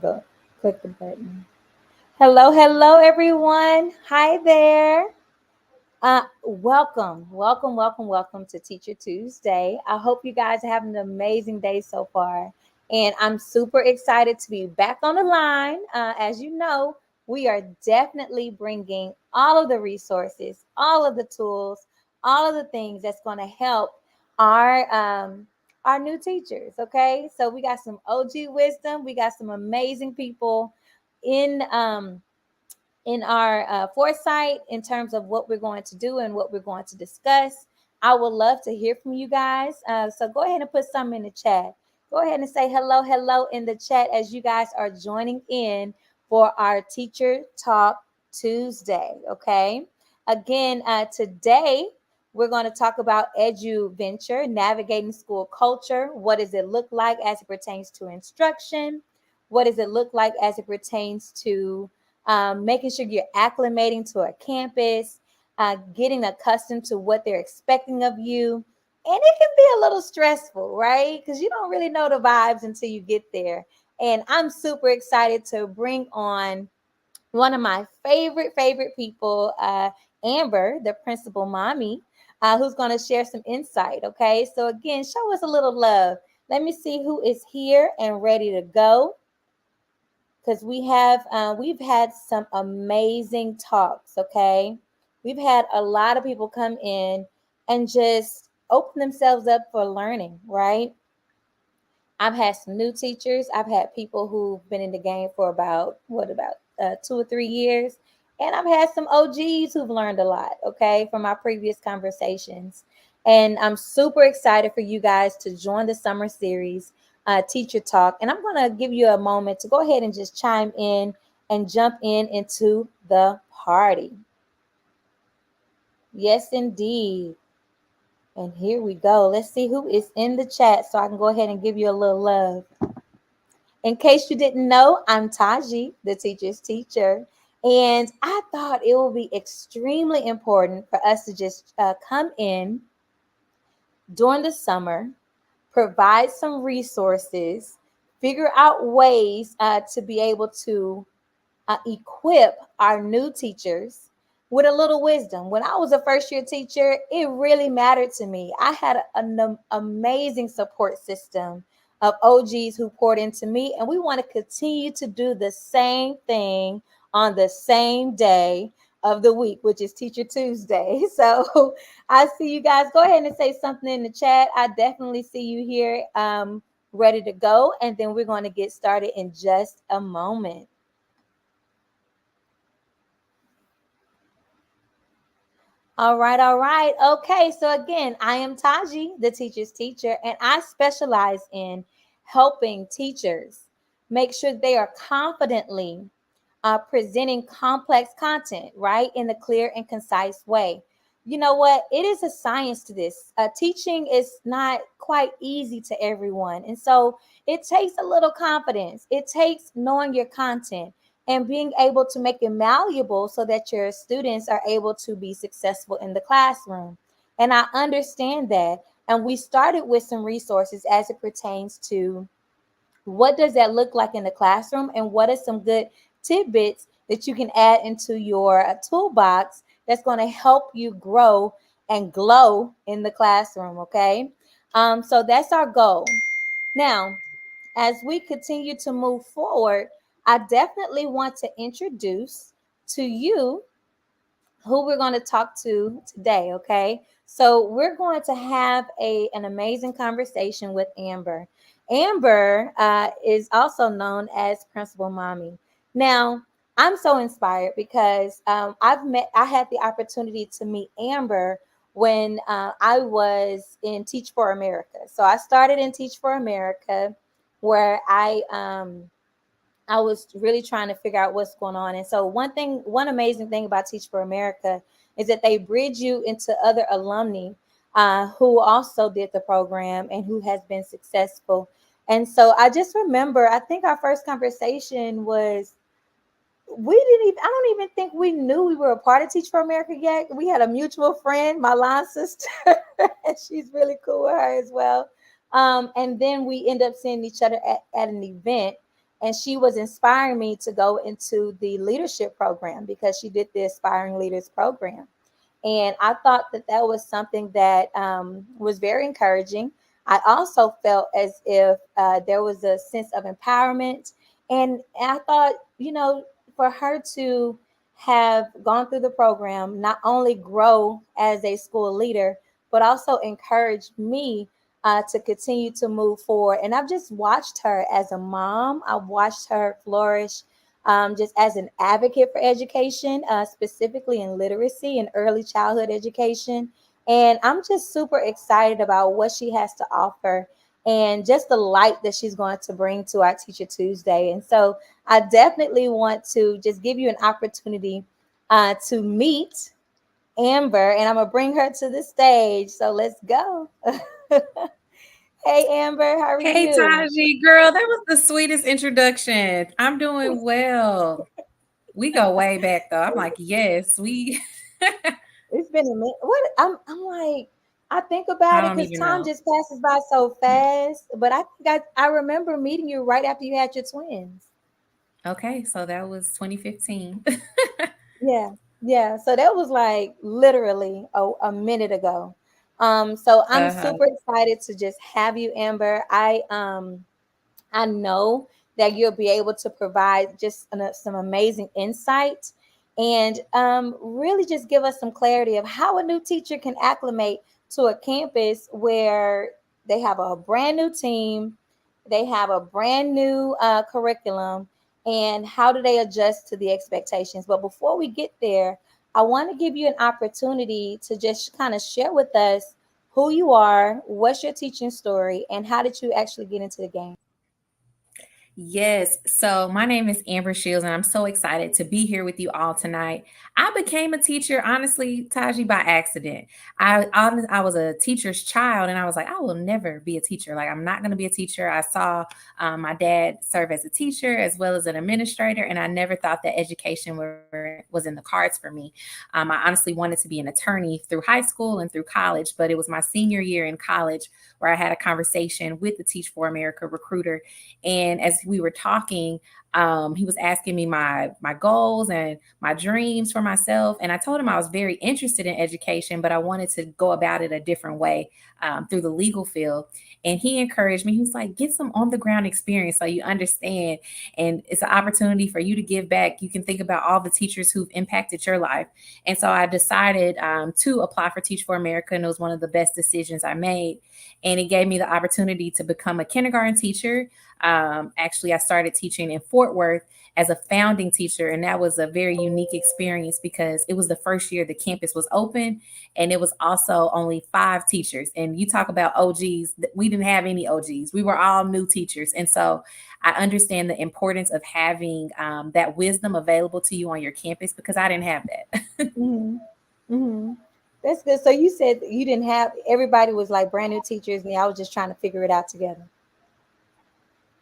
go click the button. Hello, hello, everyone. Hi there. Welcome to Teacher Tuesday. I hope you guys are having an amazing day so far. And I'm super excited to be back on the line. As you know, we are definitely bringing all of the resources, all of the tools, all of the things that's going to help our our new teachers. Okay, so we got some OG wisdom. We got some amazing people in our foresight in terms of what we're going to do and what we're going to discuss. I would love to hear from you guys. So go ahead and put something in the chat. Go ahead and say hello, hello in the chat as you guys are joining in for our Teacher Talk Tuesday. Okay. Again, today we're going to talk about Edu-Venture, navigating school culture. What does it look like as it pertains to instruction? What does it look like as it pertains to making sure you're acclimating to a campus, getting accustomed to what they're expecting of you. And it can be a little stressful, right? Because you don't really know the vibes until you get there. And I'm super excited to bring on one of my favorite people, Amber, the principal mommy, who's going to share some insight. Okay, so again, show us a little love. Let me see who is here and ready to go because we've had some amazing talks. Okay, we've had a lot of people come in and just open themselves up for learning, right? I've had some new teachers. I've had people who've been in the game for about 2 or 3 years, and I've had some OGs who've learned a lot, okay, from our previous conversations. And I'm super excited for you guys to join the summer series, Teacher Talk. And I'm going to give you a moment to go ahead and just chime in and jump in into the party. Yes, indeed. And here we go. Let's see who is in the chat so I can go ahead and give you a little love. In case you didn't know, I'm Taji, the teacher's teacher. And I thought it would be extremely important for us to just come in during the summer, provide some resources, figure out ways to be able to equip our new teachers with a little wisdom. When I was a first year teacher, it really mattered to me. I had an amazing support system of OGs who poured into me, and we want to continue to do the same thing on the same day of the week, which is Teacher Tuesday. So I see you guys. Go ahead and say something in the chat. I definitely see you here, ready to go, and then we're going to get started in just a moment. All right, all right. Okay, so again, I am Taji, the teacher's teacher, and I specialize in helping teachers make sure they are confidently presenting complex content, right, in a clear and concise way. You know what? It is a science to this. Teaching is not quite easy to everyone. And so it takes a little confidence, it takes knowing your content and being able to make it malleable so that your students are able to be successful in the classroom. And I understand that. And we started with some resources as it pertains to what does that look like in the classroom and what are some good tidbits that you can add into your toolbox that's going to help you grow and glow in the classroom. Okay, so that's our goal. Now, as we continue to move forward, I definitely want to introduce to you who we're going to talk to today. Okay, so we're going to have an amazing conversation with Amber. Amber is also known as Principal Mommy. Now, I'm so inspired because I had the opportunity to meet Amber when I was in Teach for America. So I started in Teach for America, where I was really trying to figure out what's going on. And so one amazing thing about Teach for America is that they bridge you into other alumni who also did the program and who has been successful. And so I just remember, I think our first conversation was, I don't even think we knew we were a part of Teach for America yet. We had a mutual friend, my line sister, and she's really cool with her as well. And then we end up seeing each other at an event. and she was inspiring me to go into the leadership program because she did the Aspiring Leaders program. And I thought that that was something that was very encouraging. I also felt as if there was a sense of empowerment. And I thought, for her to have gone through the program, not only grow as a school leader, but also encourage me to continue to move forward. And I've just watched her as a mom, I've watched her flourish just as an advocate for education, specifically in literacy and early childhood education. And I'm just super excited about what she has to offer and just the light that she's going to bring to our Teacher Tuesday. And so I definitely want to just give you an opportunity to meet Amber, and I'm going to bring her to the stage. So let's go. Hey, Amber, how are Hey, you? Taji, girl, that was the sweetest introduction. I'm doing well. We go way back though. I'm like, yes, we. It's been a minute. What I'm like, I think about I it don't because even time know. just passes by so fast. But I think I remember meeting you right after you had your twins. Okay, so that was 2015. Yeah, yeah. So that was like literally a minute ago. So I'm Uh-huh. super excited to just have you, Amber. I know that you'll be able to provide just some amazing insight and really just give us some clarity of how a new teacher can acclimate to a campus where they have a brand new team, they have a brand new curriculum, and how do they adjust to the expectations. But before we get there, I want to give you an opportunity to just kind of share with us who you are, what's your teaching story, and how did you actually get into the game? Yes. So my name is Amber Shields, and I'm so excited to be here with you all tonight. I became a teacher, honestly, Taji, by accident. I was a teacher's child, and I was like, I will never be a teacher. Like, I'm not going to be a teacher. I saw my dad serve as a teacher as well as an administrator, and I never thought that education was in the cards for me. I honestly wanted to be an attorney through high school and through college, but it was my senior year in college where I had a conversation with the Teach for America recruiter, and as we were talking, he was asking me my goals and my dreams for myself. And I told him I was very interested in education, but I wanted to go about it a different way, through the legal field. And he encouraged me. He was like, get some on the ground experience so you understand. And it's an opportunity for you to give back. You can think about all the teachers who've impacted your life. And so I decided to apply for Teach for America. And it was one of the best decisions I made. And it gave me the opportunity to become a kindergarten teacher. Actually, I started teaching in Fort Worth as a founding teacher, and that was a very unique experience because it was the first year the campus was open, and it was also only 5 teachers. And you talk about OGs, we didn't have any OGs. We were all new teachers, and so I understand the importance of having that wisdom available to you on your campus because I didn't have that. Hmm. Hmm. That's good. So you said that you didn't have everybody was like brand new teachers, and y'all was just trying to figure it out together.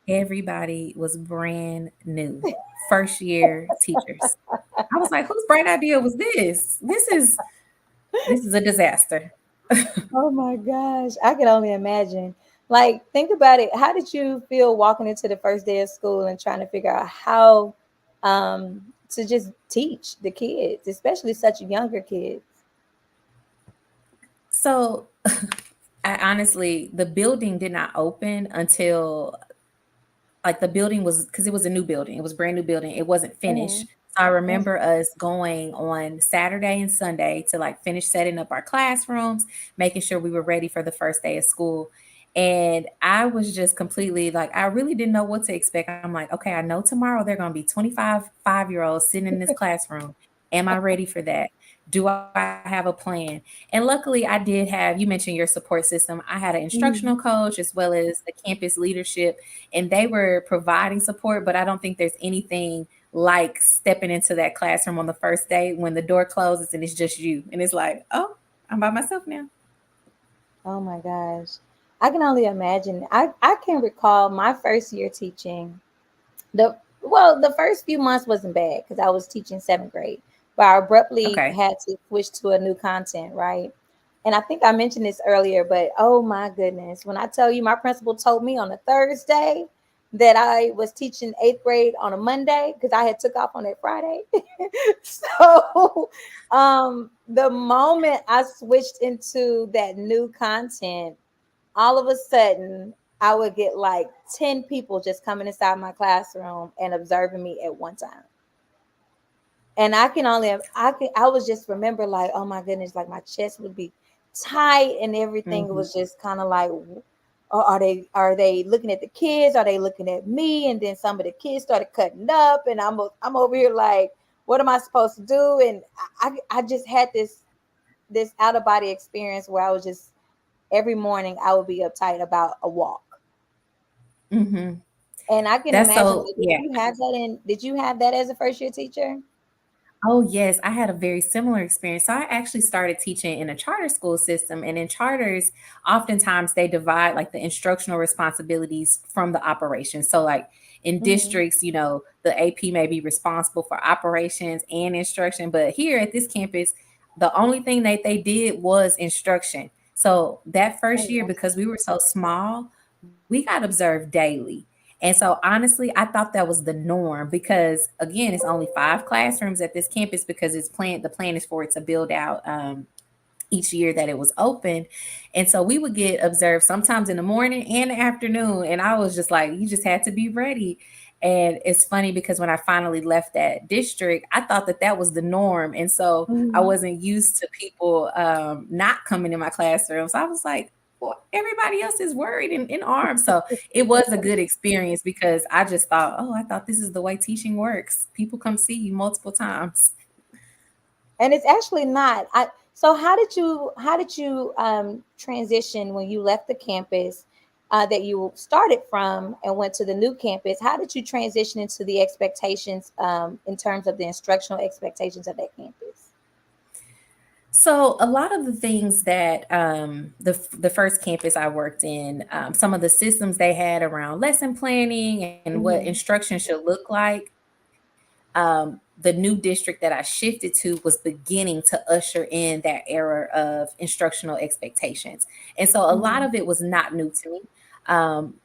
Everybody was brand new, first year teachers. I was like, whose bright idea was this? This is a disaster. Oh my gosh, I can only imagine. Like, think about it. How did you feel walking into the first day of school and trying to figure out how to just teach the kids, especially such younger kids? So I honestly, the building did not open until, like, the building was, because it was a new building. It was a brand new building. It wasn't Mhm. finished. So I remember us going on Saturday and Sunday to like finish setting up our classrooms, making sure we were ready for the first day of school. And I was just completely like, I really didn't know what to expect. I'm like, okay, I know tomorrow they're going to be 25 5-year-olds sitting in this classroom. Am I ready for that? Do I have a plan? And luckily, I did have, you mentioned your support system. I had an instructional Mhm. coach as well as the campus leadership, and they were providing support, but I don't think there's anything like stepping into that classroom on the first day when the door closes and it's just you. And it's like, oh, I'm by myself now. Oh my gosh. I can only imagine. I can recall my first year teaching. The first few months wasn't bad because I was teaching seventh grade, but I abruptly Okay. had to switch to a new content, right? And I think I mentioned this earlier, but oh my goodness, when I tell you my principal told me on a Thursday that I was teaching eighth grade on a Monday because I had took off on that Friday. So the moment I switched into that new content, all of a sudden I would get like 10 people just coming inside my classroom and observing me at one time. And I can only I was just remember like, oh my goodness, like my chest would be tight and everything. It Mhm. was just kind of like, are they looking at the kids? Are they looking at me? And then some of the kids started cutting up, and I'm over here like, what am I supposed to do? And I just had this out of body experience where I was just every morning I would be uptight about a walk. Mhm. And I can That's imagine, so like, yeah. did you have that as a first year teacher? Oh, yes, I had a very similar experience. So I actually started teaching in a charter school system, and in charters, oftentimes they divide like the instructional responsibilities from the operations. So, like in Mm-hmm. districts, the AP may be responsible for operations and instruction, but here at this campus, the only thing that they did was instruction. So that Oh, first year, wow. because we were so small, we got observed daily. And so honestly, I thought that was the norm because again, it's only five classrooms at this campus because the plan is for it to build out each year that it was open. And so we would get observed sometimes in the morning and the afternoon. And I was just like, you just had to be ready. And it's funny because when I finally left that district, I thought that that was the norm. And so I Mhm. wasn't used to people not coming in my classroom. So I was like, well, everybody else is worried and in arms. So it was a good experience because I just thought, oh, I thought this is the way teaching works. People come see you multiple times. And it's actually not. So how did you transition when you left the campus that you started from and went to the new campus? How did you transition into the expectations in terms of the instructional expectations of that campus? So a lot of the things that the first campus I worked in, some of the systems they had around lesson planning and what Mm-hmm. instruction should look like, the new district that I shifted to was beginning to usher in that era of instructional expectations, and so a lot Mm-hmm. of it was not new to me. Um,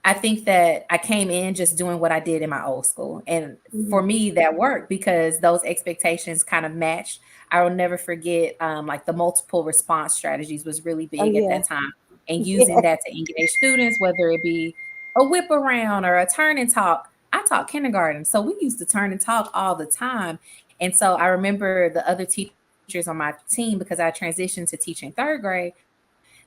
I think that I came in just doing what I did in my old school. And for Mm-hmm. me, that worked because those expectations kind of matched. I will never forget, like the multiple response strategies was really Oh big at yeah. that time, and using Yeah. that to engage students, whether it be a whip around or a turn and talk. I taught kindergarten, so we used to turn and talk all the time. And so I remember the other teachers on my team, because I transitioned to teaching third grade,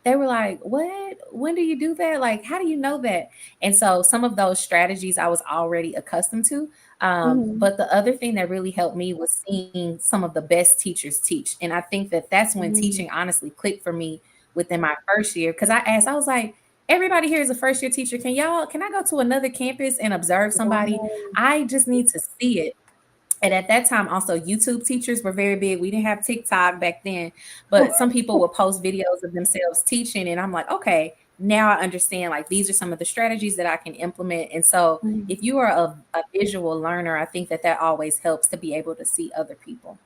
they were like, what? When do you do that? Like, how do you know that? And so some of those strategies I was already accustomed to. But the Mm-hmm. other thing that really helped me was seeing some of the best teachers teach. And I think that that's when teaching Mm-hmm. honestly clicked for me within my first year. Because I was like, everybody here is a first year teacher. Can I go to another campus and observe somebody? Right. I just need to see it. And at that time, also YouTube teachers were very big. We didn't have TikTok back then, but some people would post videos of themselves teaching, and I'm like, okay, now I understand. Like these are some of the strategies that I can implement. And so, Mhm. if you are a visual learner, I think that that always helps to be able to see other people.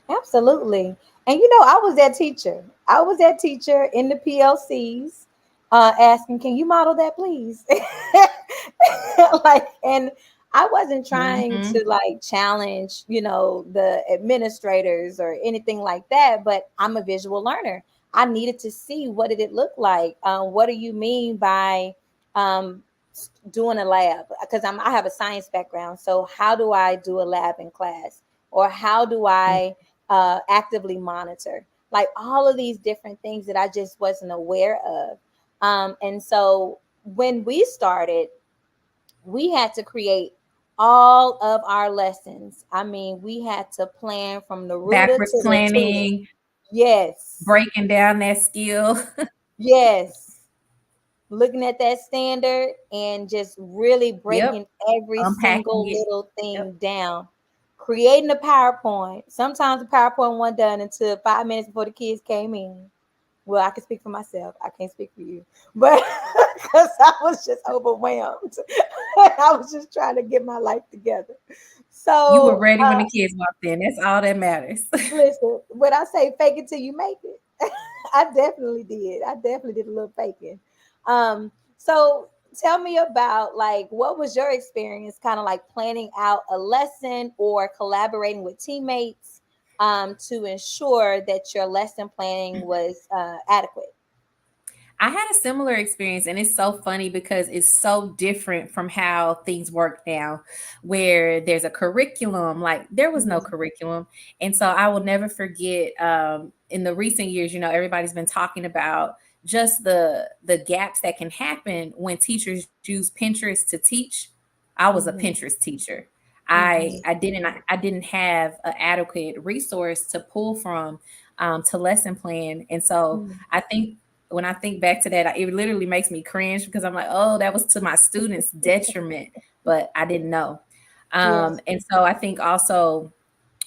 Absolutely. And I was that teacher. I was that teacher in the PLCs, asking, "Can you model that, please?" Like, and I wasn't trying Hmm. to like challenge, the administrators or anything like that. But I'm a visual learner. I needed to see what did it look like. What do you mean by um, doing a lab? Because I have a science background. So how do I do a lab in class, or how do I actively monitor, like all of these different things that I just wasn't aware of. And so when we started, we had to create all of our lessons. I mean, we had to plan from the rooter Backwards to the tutor. planning, Yes, breaking down that skill. yes. Looking at that standard and just really Yep. breaking every Unpacking single it. little Yep. thing down, creating a PowerPoint. Sometimes the PowerPoint wasn't done until 5 minutes before the kids came in. Well, I can speak for myself. I can't speak for you, but because I was just overwhelmed. I was just trying to get my life together. You were So, ready when the kids walked in. That's all that matters. listen, when I say fake it till you make it, I definitely did. I definitely did a little faking. So tell me about like what was your experience kind of like planning out a lesson or collaborating with teammates to ensure that your lesson planning was adequate. I had a similar experience, and it's so funny because it's so different from how things work now, where there's a curriculum. Like there was no Mhm, curriculum, and so I will never forget. In the recent years, everybody's been talking about just the gaps that can happen when teachers use Pinterest to teach. I was a mhm, Pinterest teacher. mhm, I didn't have an adequate resource to pull from to lesson plan, and so mhm. I think when I think back to that, it literally makes me cringe because I'm like, oh, that was to my students' detriment, but I didn't know. Yes. And so I think also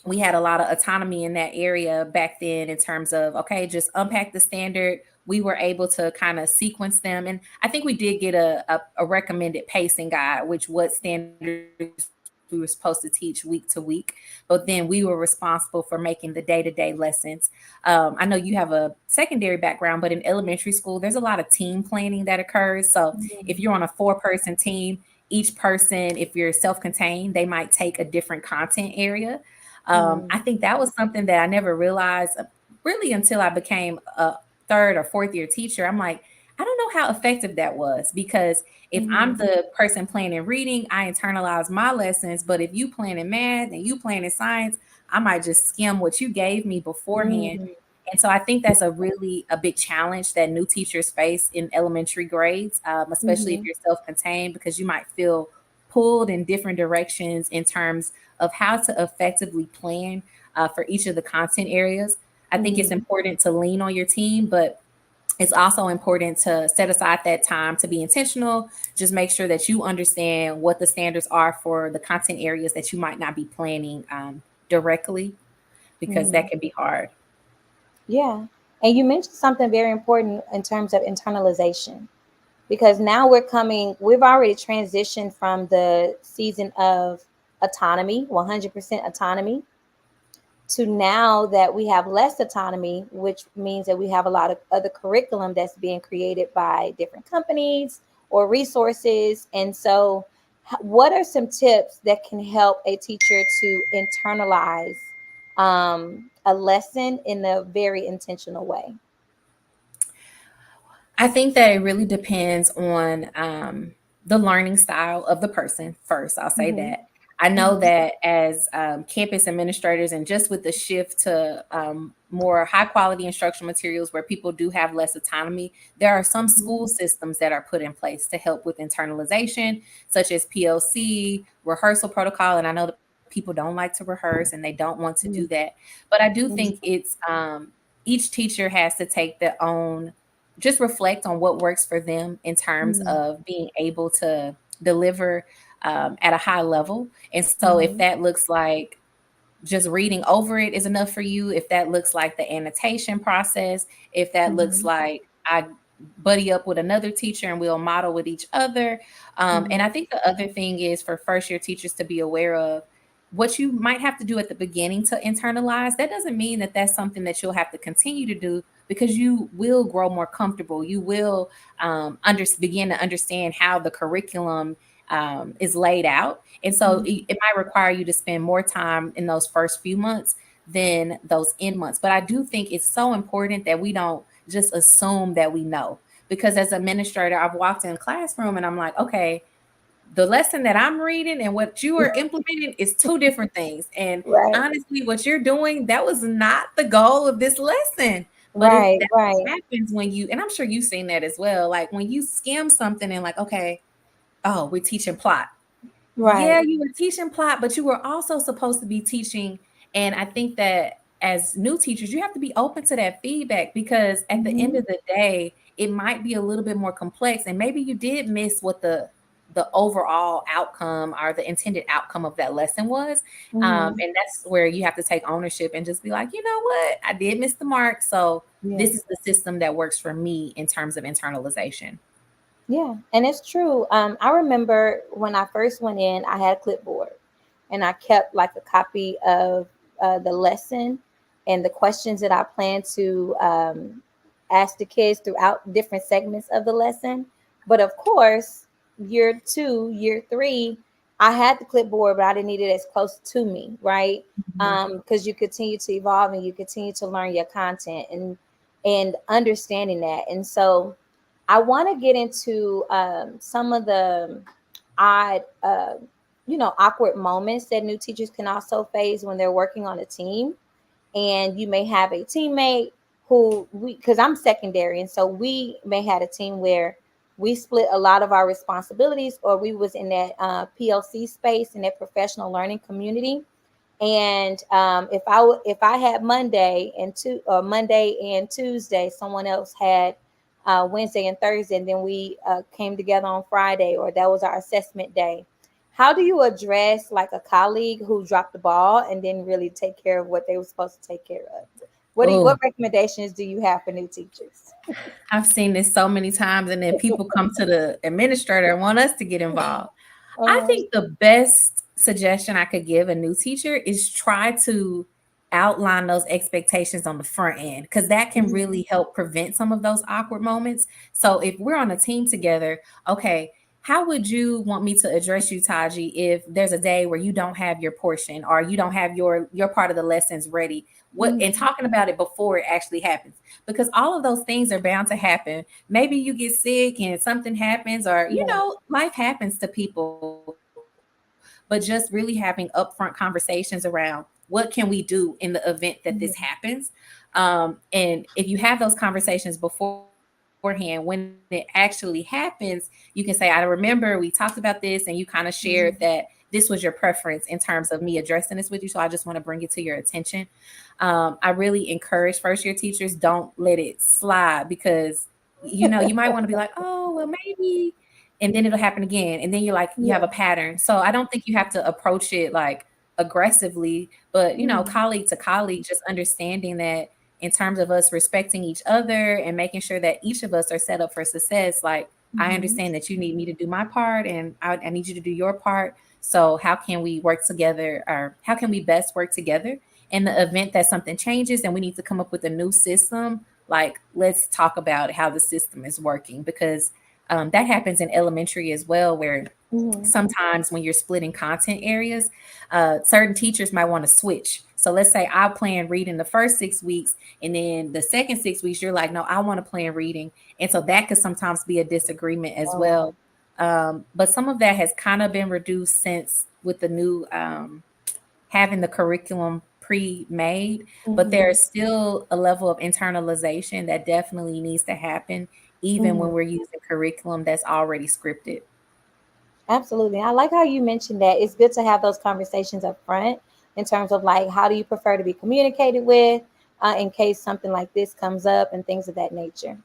we had a lot of autonomy in that area back then in terms of, okay, just unpack the standard. We were able to kind of sequence them. And I think we did get a recommended pacing guide, which what standards we were supposed to teach week to week. But then we were responsible for making the day-to-day lessons. I know you have a secondary background, but in elementary school, there's a lot of team planning that occurs. So if you're on a 4-person team, each person, if you're self-contained, they might take a different content area. I Mhm, think that was something that I never realized really until I became a third or fourth year teacher. I'm like, I don't know how effective that was because if I'm mhm, the person planning reading, I internalize my lessons. But if you planning math and you planning science, I might just skim what you gave me beforehand. mhm, And so I think that's a big challenge that new teachers face in elementary grades, especially if mhm, you're self-contained, because you might feel pulled in different directions in terms of how to effectively plan for each of the content areas. I think it's mhm, important to lean on your team, but it's also important to set aside that time to be intentional. Just make sure that you understand what the standards are for the content areas that you might not be planning directly, because that mhm. can be hard. Yeah. And you mentioned something very important in terms of internalization, because now we've already transitioned from the season of autonomy, 100% autonomy, to now that we have less autonomy, which means that we have a lot of other curriculum that's being created by different companies or resources. And so, what are some tips that can help a teacher to internalize a lesson in a very intentional way? I think that it really depends on the learning style of the person first. I'll say Mm-hmm. that. I know Mm-hmm. that as campus administrators, and just with the shift to more high quality instructional materials where people do have less autonomy, there are some Mm-hmm. school systems that are put in place to help with internalization, such as PLC, rehearsal protocol. And I know that people don't like to rehearse and they don't want to do that. But I do think it's each teacher has to take their own, just reflect on what works for them in terms Mm-hmm. of being able to deliver at a high level. And so if Mm-hmm. that looks like just reading over it is enough for you, if that looks like the annotation process, if that looks Mm-hmm. like I buddy up with another teacher and we'll model with each other. And Mm-hmm. I think the other thing is for first year teachers to be aware of what you might have to do at the beginning to internalize. That doesn't mean that that's something that you'll have to continue to do, because you will grow more comfortable. You will begin to understand how the curriculum is laid out. And so Mm-hmm. it might require you to spend more time in those first few months than those end months. But I do think it's so important that we don't just assume that we know. Because as an administrator, I've walked in a classroom and I'm like, okay, the lesson that I'm reading and what you are implementing is two different things. And Right. honestly, what you're doing, that was not the goal of this lesson. But Right. that's Right. what happens when you, and I'm sure you've seen that as well. Like when you skim something and like, okay, oh, we're teaching plot. Yeah, Right. you were teaching plot, but you were also supposed to be teaching. And I think that as new teachers, you have to be open to that feedback, because at the end Mm-hmm. of the day, it might be a little bit more complex. And maybe you did miss what the overall outcome or the intended outcome of that lesson was. Mm-hmm. And that's where you have to take ownership and just be like, you know what, I did miss the mark. So this Yes. is the system that works for me in terms of internalization. Yeah, and it's true. I remember when I first went in, I had a clipboard, and I kept like a copy of the lesson and the questions that I planned to ask the kids throughout different segments of the lesson. But of course, year two, year three, I had the clipboard, but I didn't need it as close to me, right? Mhm. Because you continue to evolve and you continue to learn your content and understanding that. And so I want to get into some of the odd, awkward moments that new teachers can also face when they're working on a team. And you may have a teammate who because I'm secondary, and so we may had a team where we split a lot of our responsibilities, or we was in that PLC space, in that professional learning community. And if I had Monday and Tuesday, someone else had Wednesday and Thursday, and then we came together on Friday, or that was our assessment day. How do you address like a colleague who dropped the ball and didn't really take care of what they were supposed to take care of? What Oh, recommendations do you have for new teachers? I've seen this so many times, and then people come to the administrator and want us to get involved. I Uh, think the best suggestion I could give a new teacher is try to outline those expectations on the front end, because that can mhm, really help prevent some of those awkward moments. So if we're on a team together, okay, how would you want me to address you, Taji, if there's a day where you don't have your portion or you don't have your part of the lessons ready? What, and mhm, talking about it before it actually happens, because all of those things are bound to happen. Maybe you get sick and something happens, or yeah, life happens to people. But just really having upfront conversations around what can we do in the event that this happens. mhm, And if you have those conversations beforehand, when it actually happens, you can say, I remember we talked about this and you kind of shared that this was your preference in terms of me addressing this with you. So I just want to bring it to your attention. I really encourage first year teachers, don't let it slide, because you might want to be like, oh, well, maybe, and then it'll happen again. And then you're like, you have a yeah, pattern. So I don't think you have to approach it like aggressively, but mhm, colleague to colleague, just understanding that in terms of us respecting each other and making sure that each of us are set up for success. Like, I mhm, understand that you need me to do my part, and I need you to do your part. So how can we work together, or how can we best work together in the event that something changes and we need to come up with a new system? Like, let's talk about how the system is working, because that happens in elementary as well, where mhm, sometimes when you're splitting content areas, certain teachers might want to switch. So let's say I plan reading the first 6 weeks, and then the second 6 weeks, you're like, no, I want to plan reading. And so that could sometimes be a disagreement as oh, wow. well. But some of that has kind of been reduced since with the new having the curriculum pre-made, but Mhm, there's still a level of internalization that definitely needs to happen, even when mhm. we're using curriculum that's already scripted. Absolutely. I like how you mentioned that it's good to have those conversations up front in terms of like how do you prefer to be communicated with in case something like this comes up and things of that nature.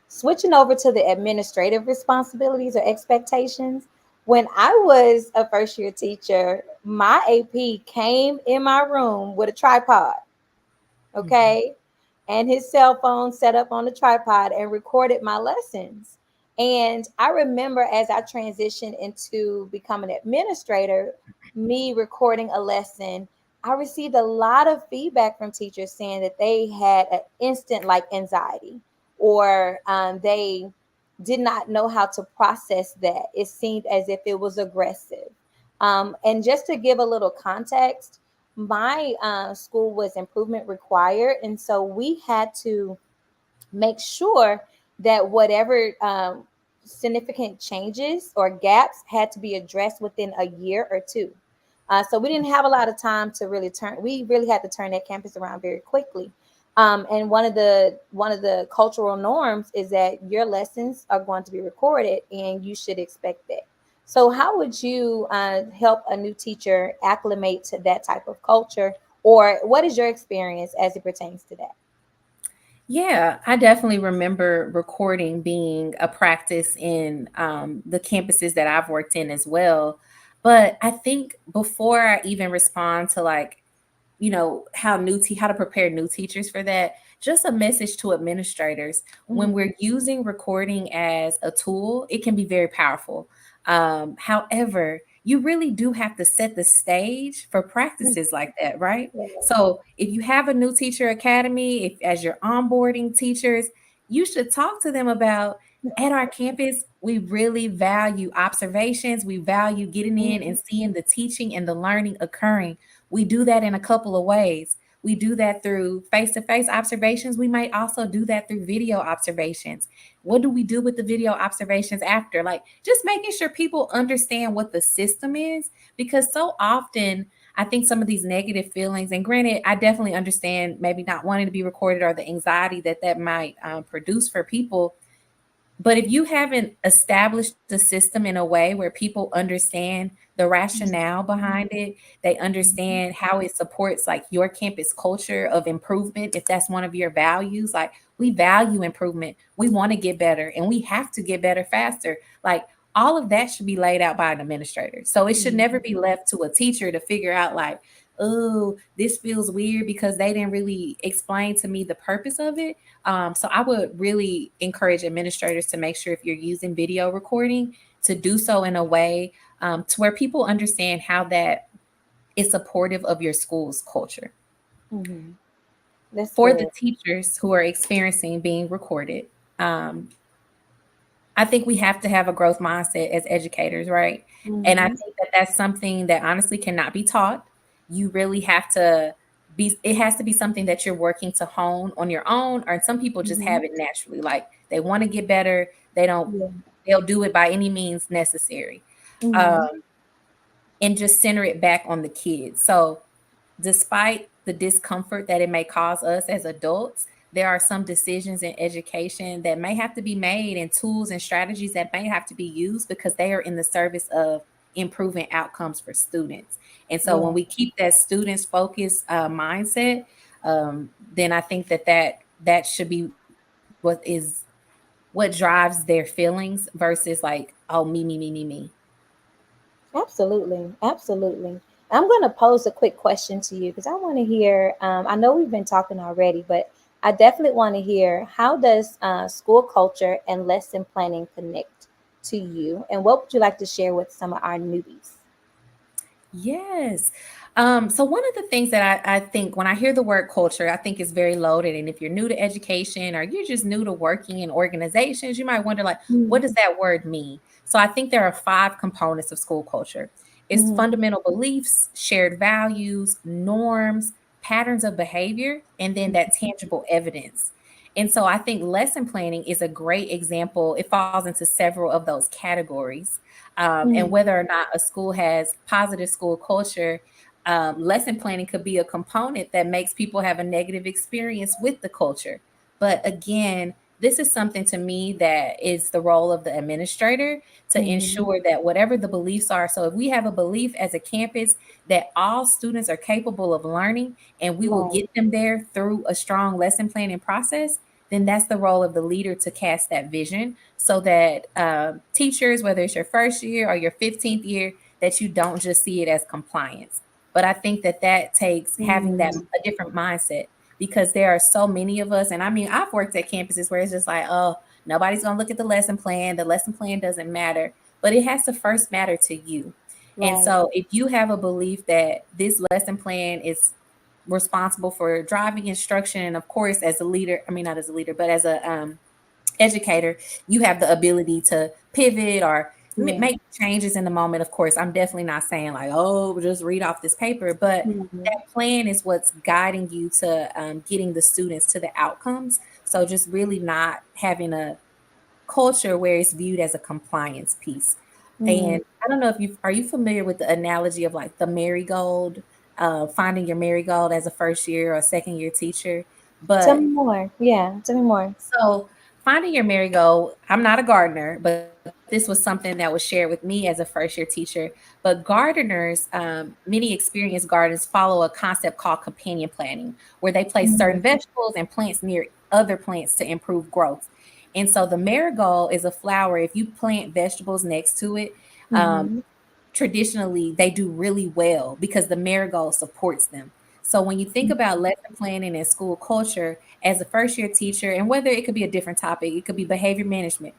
Switching over to the administrative responsibilities or expectations. When I was a first year teacher, my AP came in my room with a tripod, Mhm. okay, and his cell phone set up on the tripod and recorded my lessons. And I remember as I transitioned into becoming an administrator, me recording a lesson, I received a lot of feedback from teachers saying that they had an instant like anxiety, or they did not know how to process that. It seemed as if it was aggressive. And just to give a little context, my school was improvement required, and so we had to make sure that whatever significant changes or gaps had to be addressed within a year or two. So we didn't have a lot of time to really turn. We really had to turn that campus around very quickly. And one of the cultural norms is that your lessons are going to be recorded, and you should expect that. So, how would you help a new teacher acclimate to that type of culture, or what is your experience as it pertains to that? Yeah, I definitely remember recording being a practice in the campuses that I've worked in as well. But I think before I even respond to like, how to prepare new teachers for that, just a message to administrators: when Mhm, we're using recording as a tool, it can be very powerful. However, you really do have to set the stage for mhm, practices like that, right? yeah, So if you have a new teacher academy, if as you're onboarding teachers, you should talk to them about, At our campus, we really value observations. We value getting in and Mhm. seeing the teaching and the learning occurring. We do that in a couple of ways. We do that through face to face observations. We might also do that through video observations. What do we do with the video observations after? Like just making sure people understand what the system is, because so often I think some of these negative feelings, and granted, I definitely understand maybe not wanting to be recorded or the anxiety that that might produce for people, but if you haven't established the system in a way where people understand the rationale behind it, they Mhm. understand how it supports like your campus culture of improvement, if that's one of your values, like we value improvement, we want to get better, and we have to get better faster. Like all of that should be laid out by an administrator. So it should never be Mhm. left to a teacher to figure out like, oh, this feels weird because they didn't really explain to me the purpose of it. So I would really encourage administrators to make sure if you're using video recording to do so in a way to where people understand how that is supportive of your school's culture. Mhm. That's For the good. teachers who are experiencing being recorded, um, I think we have to have a growth mindset as educators, right? And I Mhm. think that that's something that honestly cannot be taught. You really have to be, it has to be something that you're working to hone on your own, or some people just Mhm. have it naturally. Like they want to get better, they don't, Yeah. they'll do it by any means necessary. Mhm. Um, and just center it back on the kids. So despite the discomfort that it may cause us as adults, there are some decisions in education that may have to be made and tools and strategies that may have to be used because they are in the service of improving outcomes for students. And so when Yeah. we keep that students focused mindset, then I think that that should be what is what drives their feelings versus like, oh, me. Absolutely. Absolutely. I'm going to pose a quick question to you because I want to hear. I know we've been talking already, but I definitely want to hear, how does school culture and lesson planning connect to you? And what would you like to share with some of our newbies? Yes. So one of the things that I think when I hear the word culture, I think is very loaded. And if you're new to education or you're just new to working in organizations, you might wonder like, what does Mm-hmm. that word mean? So I think there are five components of school culture. It's Mm-hmm. fundamental beliefs, shared values, norms, patterns of behavior, and then that tangible evidence. And so I think lesson planning is a great example. It falls into several of those categories, and Mm-hmm. whether or not a school has positive school culture, lesson planning could be a component that makes people have a negative experience with the culture. But again, this is something to me that is the role of the administrator to Mm-hmm. ensure that whatever the beliefs are. So if we have a belief as a campus that all students are capable of learning and we will Right. get them there through a strong lesson planning process, then that's the role of the leader to cast that vision so that teachers, whether it's your first year or your 15th year, that you don't just see it as compliance. But I think that that takes having that Mm-hmm. a different mindset because there are so many of us. And I mean, I've worked at campuses where it's just like, oh, nobody's going to look at the lesson plan. The lesson plan doesn't matter, but it has to first matter to you. And Right. so if you have a belief that this lesson plan is responsible for driving instruction, and of course, as a leader, I mean, not as a leader, but as a educator, you have the ability to pivot or Yeah. make changes in the moment. Of course, I'm definitely not saying like, oh, just read off this paper, but Mm-hmm. that plan is what's guiding you to getting the students to the outcomes. So just really not having a culture where it's viewed as a compliance piece. Mm-hmm. And I don't know if you are you familiar with the analogy of like the marigold, finding your marigold as a first year or second year teacher. Tell But me more. Yeah. Tell me more. so finding your marigold, I'm not a gardener, but this was something that was shared with me as a first year teacher. But gardeners, many experienced gardeners follow a concept called companion planting, where they place certain Mm-hmm. vegetables and plants near other plants to improve growth. And so the marigold is a flower. If you plant vegetables next to it, um, Mm-hmm. traditionally they do really well because the marigold supports them. So when you think about lesson planning and school culture as a first year teacher, and whether it could be a different topic, it could be behavior management.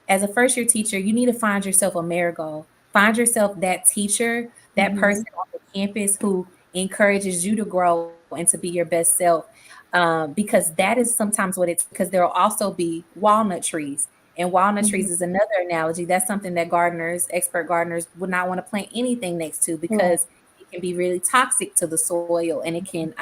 As a first year teacher, you need to find yourself a marigold. Find yourself that teacher, that Mm-hmm. person on the campus who encourages you to grow and to be your best self. Because that is sometimes what it takes, because there will also be walnut trees. And walnut Mhm. trees is another analogy. That's something that gardeners, expert gardeners, would not want to plant anything next to Right. because it can be really toxic to the soil and it can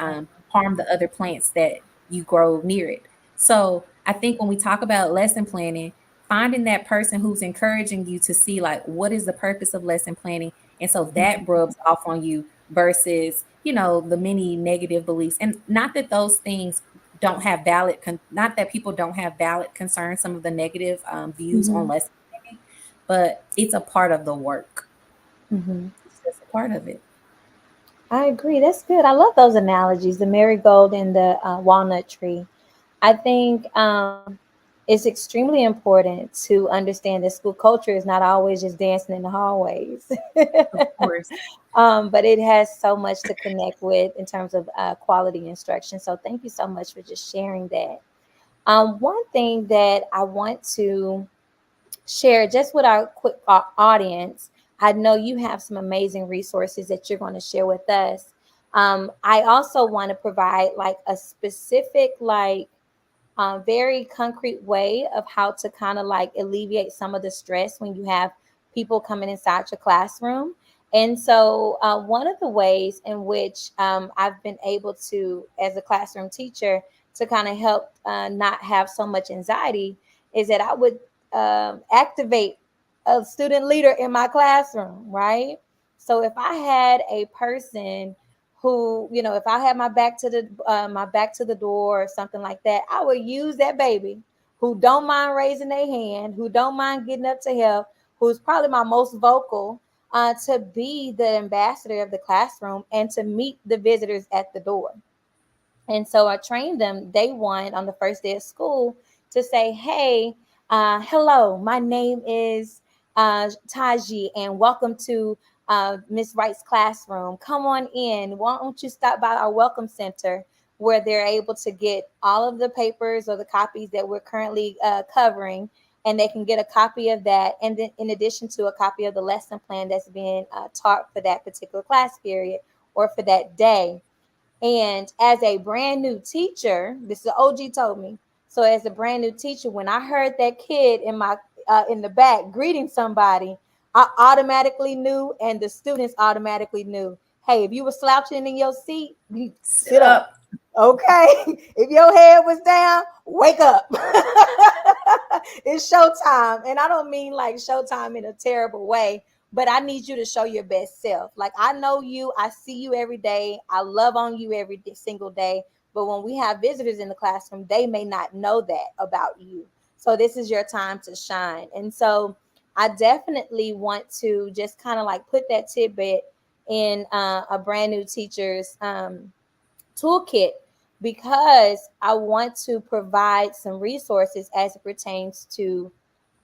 harm the other plants that you grow near it. So I think when we talk about lesson planning, finding that person who's encouraging you to see like what is the purpose of lesson planning, and so that rubs off on you versus the many negative beliefs. And not that those things don't have not that people don't have valid concerns, some of the negative views on Mhm. lesson planning, but it's a part of the work. Mhm. It's just a part of it. I agree. That's good. I love those analogies, the marigold and the walnut tree. I think it's extremely important to understand that school culture is not always just dancing in the hallways. Of course. But it has so much to connect with in terms of quality instruction. So thank you so much for just sharing that. One thing that I want to share just with our quick audience, I know you have some amazing resources that you're going to share with us. I also want to provide like a specific, like very concrete way of how to kind of like alleviate some of the stress when you have people coming inside your classroom. And so, one of the ways in which I've been able to, as a classroom teacher, to kind of help not have so much anxiety is that I would activate a student leader in my classroom, right? So if I had a person who, if I had my back to the door or something like that, I would use that baby who don't mind raising their hand, who don't mind getting up to help, who's probably my most vocal, to be the ambassador of the classroom and to meet the visitors at the door. And so I trained them day one on the first day of school to say, hey, hello, my name is Taji, and welcome to Miss Wright's classroom. Come on in. Why don't you stop by our welcome center where they're able to get all of the papers or the copies that we're currently covering, and they can get a copy of that. And then, in addition to a copy of the lesson plan that's being taught for that particular class period or for that day. And as a brand new teacher, this is OG told me. So as a brand new teacher, when I heard that kid in the back greeting somebody, I automatically knew, and the students automatically knew. Hey, if you were slouching in your seat, Sit sit up. up. Okay, if your head was down, wake up. It's showtime. And I don't mean like showtime in a terrible way, but I need you to show your best self. Like, I know you, I see you every day, I love on you every single day. But when we have visitors in the classroom, they may not know that about you. So this is your time to shine. And so I definitely want to just kind of like put that tidbit in a brand new teacher's toolkit, because I want to provide some resources as it pertains to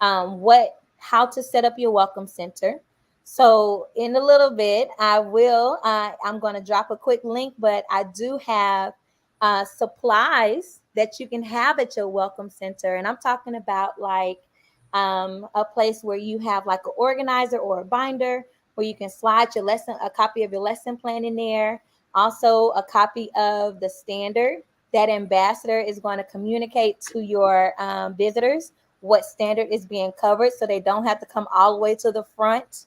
how to set up your welcome center. So in a little bit, I'm going to drop a quick link, but I do have supplies that you can have at your welcome center. And I'm talking about like a place where you have like an organizer or a binder where you can slide a copy of your lesson plan in there, also a copy of the standard that ambassador is going to communicate to your visitors what standard is being covered, so they don't have to come all the way to the front,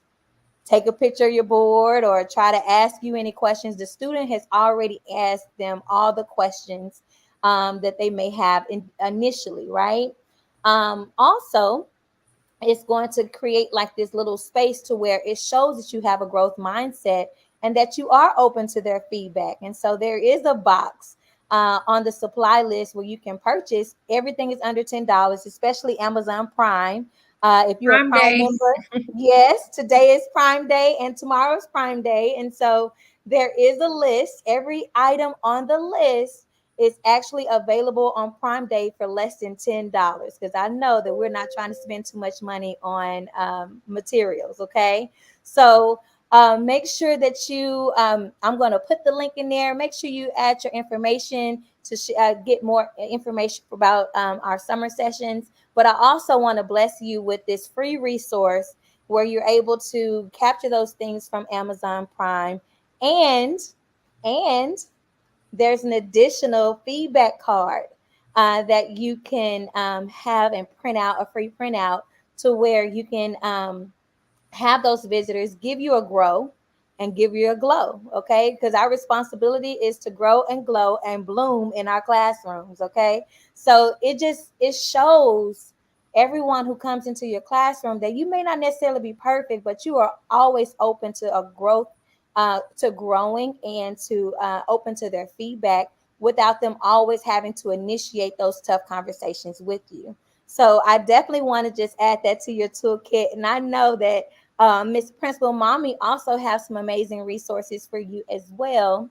take a picture of your board, or try to ask you any questions. The student has already asked them all the questions that they may have initially, right? Also, it's going to create like this little space to where it shows that you have a growth mindset and that you are open to their feedback. And so there is a box on the supply list where you can purchase. Everything is under $10, especially Amazon Prime. If you're a Prime Prime day. member, yes, today is Prime Day and tomorrow is Prime Day. And so there is a list. Every item on the list is actually available on Prime Day for less than $10, because I know that we're not trying to spend too much money on materials. Okay, so make sure that I'm going to put the link in there. Make sure you add your information to get more information about our summer sessions. But I also want to bless you with this free resource where you're able to capture those things from Amazon Prime, and and there's an additional feedback card that you can have and print out a free printout to where you can have those visitors give you a grow and give you a glow, okay? Because our responsibility is to grow and glow and bloom in our classrooms, okay? So it shows everyone who comes into your classroom that you may not necessarily be perfect, but you are always open to a growth, to growing, and to open to their feedback without them always having to initiate those tough conversations with you. So I definitely want to just add that to your toolkit, and I know that Miss Principal Mommy also has some amazing resources for you as well,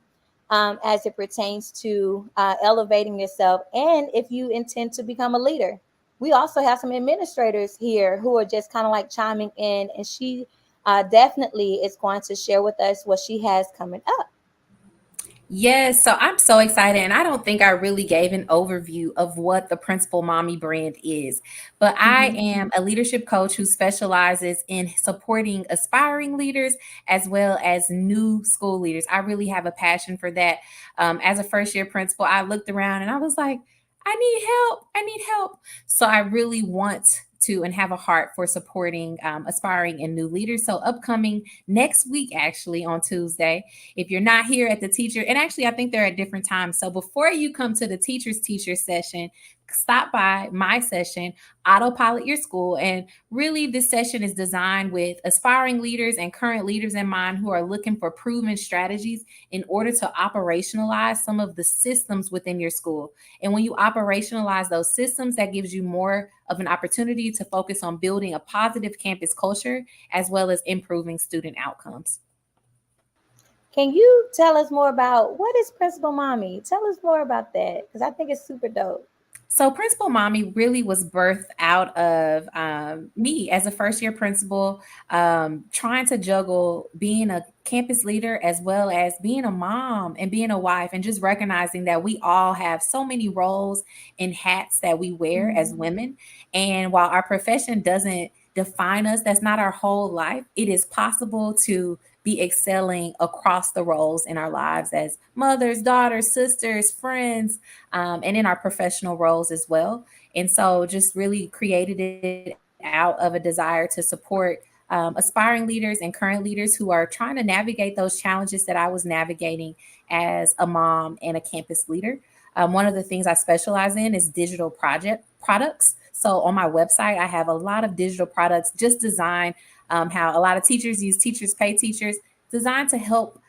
as it pertains to elevating yourself. And if you intend to become a leader, we also have some administrators here who are just kind of like chiming in, and she definitely is going to share with us what she has coming up. Yes, so I'm so excited. And I don't think I really gave an overview of what the Principal Mommy brand is. But I Mhm. am a leadership coach who specializes in supporting aspiring leaders as well as new school leaders. I really have a passion for that. As a first year principal, I looked around and I was like, I need help. I need help. So I really want to and have a heart for supporting aspiring and new leaders. So, upcoming next week, actually, on Tuesday, if you're not here at the teacher, and actually I think they're at different times. So before you come to the teacher's teacher session, stop by my session, Autopilot Your School. And really, this session is designed with aspiring leaders and current leaders in mind who are looking for proven strategies in order to operationalize some of the systems within your school. And when you operationalize those systems, that gives you more of an opportunity to focus on building a positive campus culture as well as improving student outcomes. Can you tell us more about what is Principal Mommy? Tell us more about that because I think it's super dope. So, Principal Mommy really was birthed out of me as a first year principal, trying to juggle being a campus leader as well as being a mom and being a wife, and just recognizing that we all have so many roles and hats that we wear as Mhm. women. And while our profession doesn't define us, that's not our whole life, it is possible to be excelling across the roles in our lives as mothers, daughters, sisters, friends, and in our professional roles as well. And so just really created it out of a desire to support aspiring leaders and current leaders who are trying to navigate those challenges that I was navigating as a mom and a campus leader. One of the things I specialize in is digital project products. So on my website, I have a lot of digital products just designed, how a lot of teachers use Teachers Pay Teachers, designed to help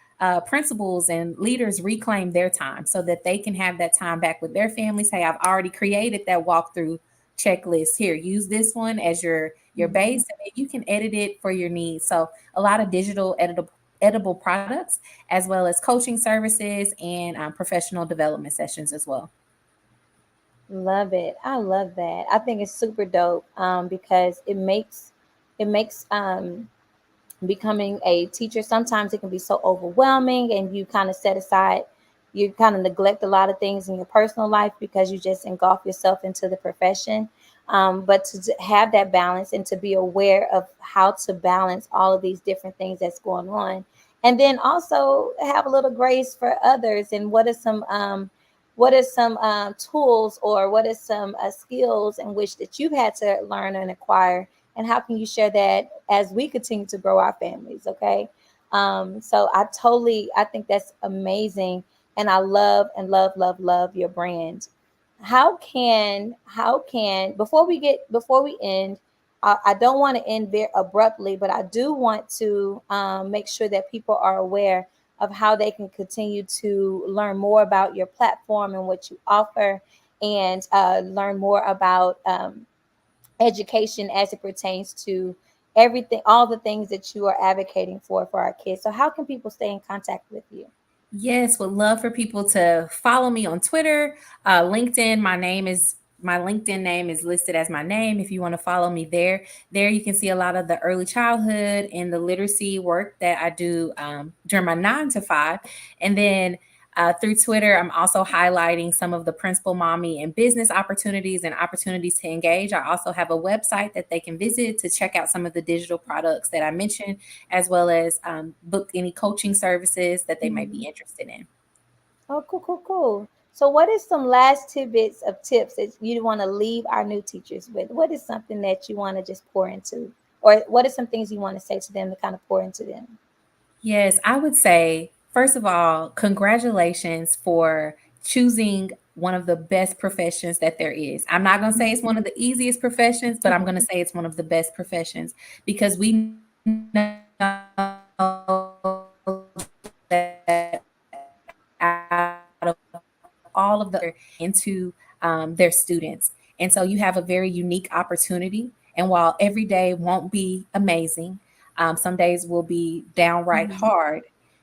principals and leaders reclaim their time so that they can have that time back with their families. Hey, I've already created that walkthrough checklist. Here, use this one as your base, Mhm. and then you can edit it for your needs. So a lot of digital edible products, as well as coaching services and professional development sessions as well. Love it. I love that. I think it's super dope because it makes becoming a teacher, sometimes it can be so overwhelming, and you kind of set aside, you kind of neglect a lot of things in your personal life because you just engulf yourself into the profession. But to have that balance and to be aware of how to balance all of these different things that's going on, and then also have a little grace for others, and what is some tools, or what is some skills in which that you've had to learn and acquire, and how can you share that as we continue to grow our families, okay? So I think that's amazing, and I love and love love love your brand. How can before we end, I don't want to end very abruptly, but I do want to make sure that people are aware of how they can continue to learn more about your platform and what you offer, and learn more about education as it pertains to everything, all the things that you are advocating for our kids. So, how can people stay in contact with you? Yes, would love for people to follow me on Twitter, LinkedIn. My LinkedIn name is listed as my name. If you want to follow me there you can see a lot of the early childhood and the literacy work that I do during my 9 to 5, and then through Twitter, I'm also highlighting some of the principal mommy and business opportunities and opportunities to engage. I also have a website that they can visit to check out some of the digital products that I mentioned, as well as book any coaching services that they might be Mhm. interested in. Oh, cool, cool, cool. So, what is some last tidbits of tips that you want to leave our new teachers with? What is something that you want to just pour into, or what are some things you want to say to them to kind of pour into them? Yes, I would say, first of all, congratulations for choosing one of the best professions that there is. I'm not going to say it's one of the easiest professions, but I'm going to say it's one of the best professions because we know that out of all of the into their students. And so you have a very unique opportunity. And while every day won't be amazing, some days will be downright Mhm. hard.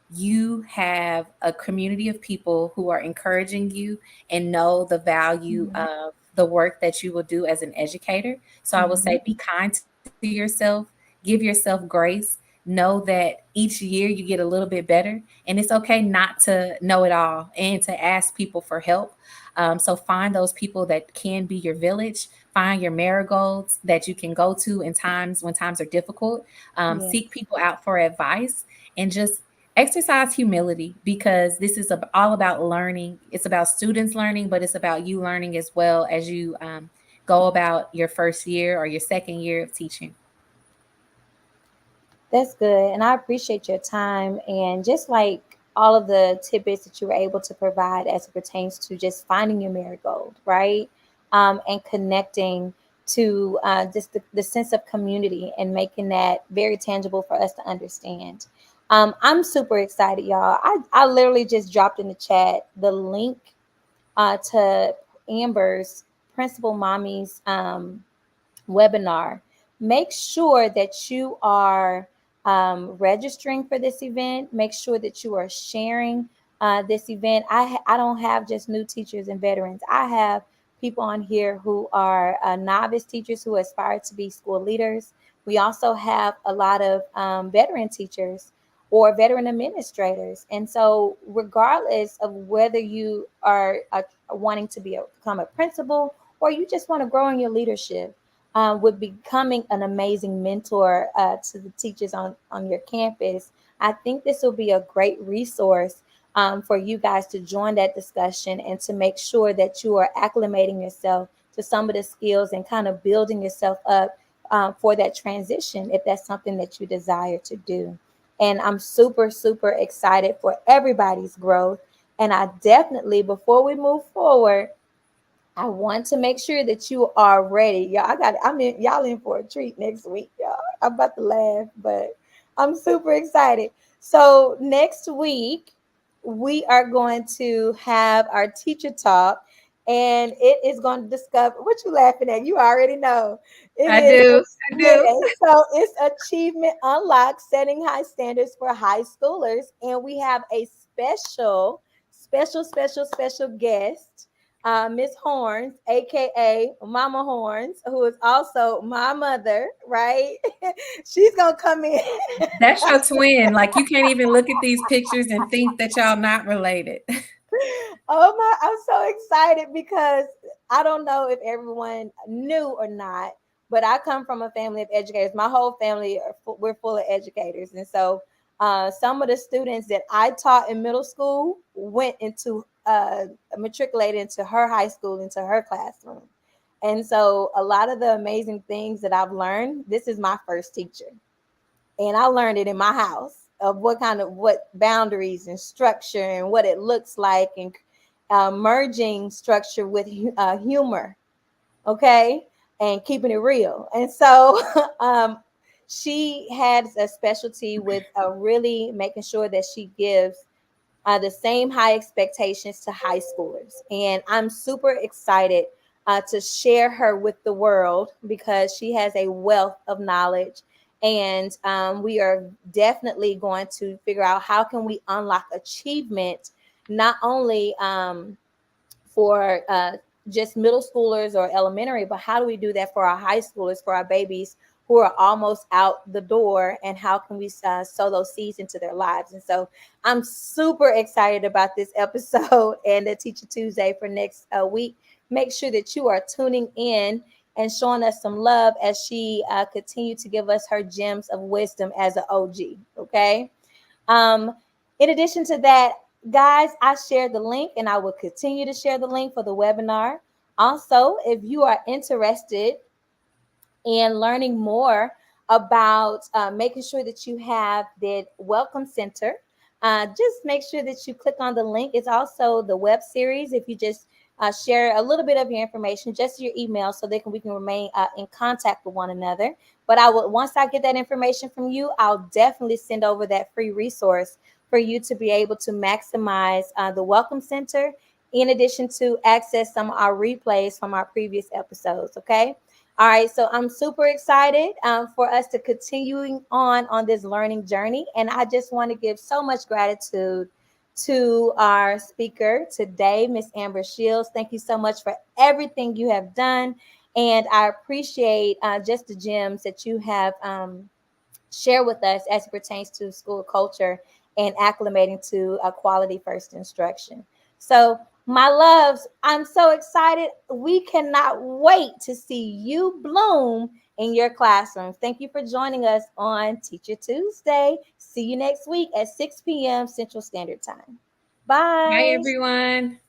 You have a community of people who are encouraging you and know the value Mhm. of the work that you will do as an educator. So I will Mhm. say be kind to yourself, give yourself grace, know that each year you get a little bit better, and it's okay not to know it all and to ask people for help. So find those people that can be your village. Find your marigolds that you can go to in times when times are difficult. Seek Yes. people out for advice and just exercise humility because this is all about learning. It's about students learning, but it's about you learning as well as you go about your first year or your second year of teaching. That's good. And I appreciate your time and just like all of the tidbits that you were able to provide as it pertains to just finding your marigold, right? And connecting to just the sense of community and making that very tangible for us to understand. I'm super excited, y'all. I literally just dropped in the chat the link to Amber's Principal Mommy's webinar. Make sure that you are registering for this event. Make sure that you are sharing this event. I don't have just new teachers and veterans. I have people on here who are novice teachers who aspire to be school leaders. We also have a lot of veteran teachers or veteran administrators. And so, regardless of whether you are wanting to become a principal or you just want to grow in your leadership, with becoming an amazing mentor to the teachers on your campus, I think this will be a great resource for you guys to join that discussion and to make sure that you are acclimating yourself to some of the skills and kind of building yourself up for that transition if that's something that you desire to do. And I'm super, super excited for everybody's growth. And I definitely, before we move forward, I want to make sure that you are ready. Y'all, I'm in, y'all in for a treat next week, y'all. I'm about to laugh, but I'm super excited. So next week, we are going to have our teacher talk, and it is going to discover what you laughing at. You already know. It I is do. I do. yes. So it's Achievement Unlocked, setting high standards for high schoolers, and we have a special guest, Miss Horns, aka Mama Horns, who is also my mother, right? She's gonna come in. That's your twin. Like you can't even look at these pictures and think that y'all not related. Oh my, I'm so excited because I don't know if everyone knew or not, but I come from a family of educators. My whole family we're full of educators, and so some of the students that I taught in middle school went into matriculated into her high school, into her classroom. And so a lot of the amazing things that I've learned, this is my first teacher, and I learned it in my house of what boundaries and structure and what it looks like, and merging structure with humor, okay, and keeping it real. And so she has a specialty with really making sure that she gives the same high expectations to high schoolers. And I'm super excited to share her with the world because she has a wealth of knowledge. And we are definitely going to figure out how can we unlock achievement, not only for just middle schoolers or elementary, but how do we do that for our high schoolers, for our babies who are almost out the door, and how can we sow those seeds into their lives? And so I'm super excited about this episode and the Teacher Tuesday for next week. Make sure that you are tuning in and showing us some love as she continue to give us her gems of wisdom as an OG. Okay. Um, in addition to that, Guys, I shared the link and I will continue to share the link for the webinar. Also, if you are interested and learning more about making sure that you have that welcome center, just make sure that you click on the link. It's also the web series. If you just share a little bit of your information, just your email, so we can remain in contact with one another. But I will, once I get that information from you, I'll definitely send over that free resource for you to be able to maximize the welcome center, in addition to access some of our replays from our previous episodes. Okay. All right, so I'm super excited for us to continuing on this learning journey, and I just want to give so much gratitude to our speaker today, Miss Amber Shields. Thank you so much for everything you have done, and I appreciate just the gems that you have share with us as it pertains to school culture and acclimating to a quality first instruction. So, my loves, I'm so excited. We cannot wait to see you bloom in your classrooms. Thank you for joining us on Teacher Tuesday. See you next week at 6 p.m. Central Standard Time. Bye, Bye. everyone.